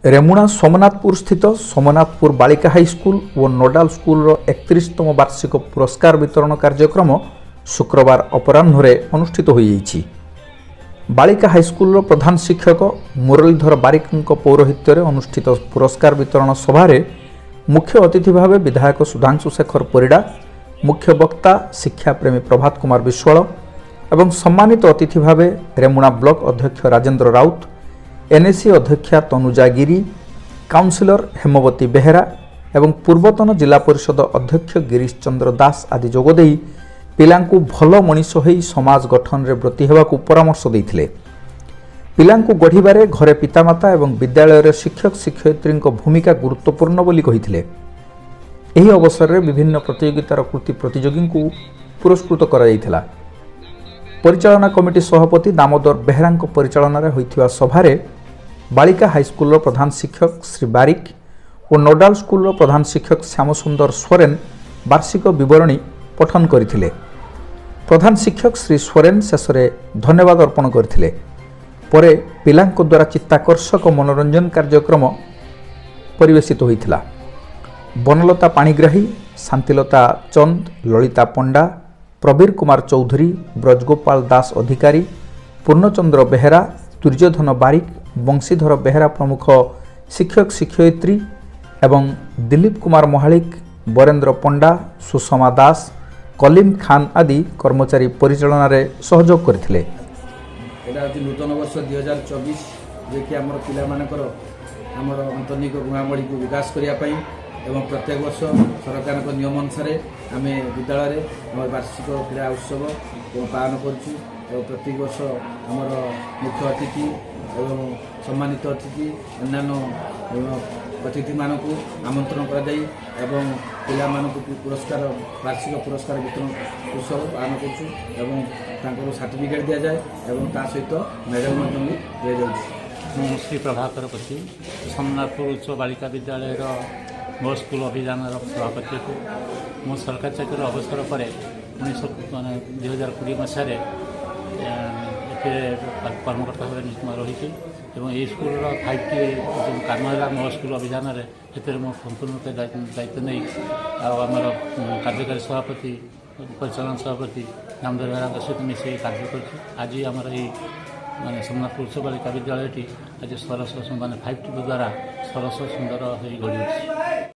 रेमुणा सोमनाथपुर स्थित सोमनाथपुर बालिका हाईस्कूल और नोडाल स्कूल 31तम वार्षिक पुरस्कार वितरण कार्यक्रम शुक्रवार अपराह्न अनुष्ठित हो जाइछि। बालिका हाईस्कूल प्रधान शिक्षक मुरलीधर बारिक पौरोहित्य अनुष्ठित पुरस्कार वितरण सभारे मुख्य अतिथि भाव विधायक सुधांशु शेखर परिडा, मुख्य वक्ता शिक्षाप्रेमी प्रभात कुमार विश्वाल एवं सम्मानित अतिथि भाव रेमुणा ब्लॉक अध्यक्ष राजेंद्र राउत, एनएसी अध्यक्षा तनुजा गिरी, काउंसिलर हेमवती बेहेरा एवं पूर्वतन जिला परिषद अध्यक्ष गिरीश चंद्र दास आदि जोगदेई पिलांकु भल मनीष होई समाज गठन रे ब्रती हेबाकु परामर्श देइथिले। पिलांकु गढ़िबारे घरे पितामाता एवं विद्यालय रे शिक्षक शिक्षयित्री भूमिका गुरुत्वपूर्ण बोली कहिथिले। एही अवसर रे विभिन्न प्रतियोगितार कृति प्रतियोगी को पुरस्कृत करा जाइथिला। परिचालना कमिटी सभापति दामोदर बेहेरा परिचालन रे होइथिबा सभारे बालिका हाईस्कूल प्रधान शिक्षक श्री बारिक और नोडाल स्कूल प्रधान शिक्षक श्यामसुंदर सोरेन वार्षिक विवरणी पठन करथिले। प्रधान शिक्षक श्री सोरेन शेष धन्यवाद अर्पण करथिले। परे पिलांक द्वारा चित्ताकर्षक मनोरंजन कार्यक्रम परिवेशित होइथिला। बनलता पाणिग्राही, शांतिलता चंद, ललिता पंडा, प्रवीर कुमार चौधरी, ब्रजगोपाल दास अधिकारी, पूर्णचंद्र बेहेरा, दुर्योधन बारिक, बंशीधर बेहेरा प्रमुख शिक्षक शिक्षयित्री एवं दिलीप कुमार महालिक, बरेंद्र पंडा, सुषमा दास, कलीम खान आदि कर्मचारी परिचालन रे सहयोग करथिले। एटा नूतन वर्ष 2024 जे कि हमर पिला मानकर हमर अंतर्निक गुणावली को विकास करिया पई एवं प्रत्येक वर्ष सरकार नियम अनुसार आम विद्यालय वार्षिक क्रीड़ा उत्सव पालन करुँ। प्रत्येक वर्ष आमर मुख्य अतिथि एवं सम्मानित अतिथि अन्य अतिथि मानक आमंत्रण कर पिला पुरस्कार वार्षिक पुरस्कार वितरण उत्सव पालन करूँ। सर्टिफिकेट दि जाए ता सहित मेडल दि जाए। श्री प्रभाकर पति सोमनाथपुर उच्च बालिका विद्यालय मो स्कूल अभियान सभापति को मो सरकारी चाकरी अवसर पर 2020 मसीह कर्मकर्ता भाव नियुक्त रही यही स्कूल 5टी जो काम है मो स्कूल अभियान मो संपूर्ण दायित्व नहीं आमर कार्यकारी सभापति परिचालन सभापति दामोदर बेहेरा सहित मिसे कार्य कर आज आमर माने सोमनाथपुर उच्च बालिका विद्यालय आज सरस माने 5टी द्वारा सरस सुंदर हो गढ़ी।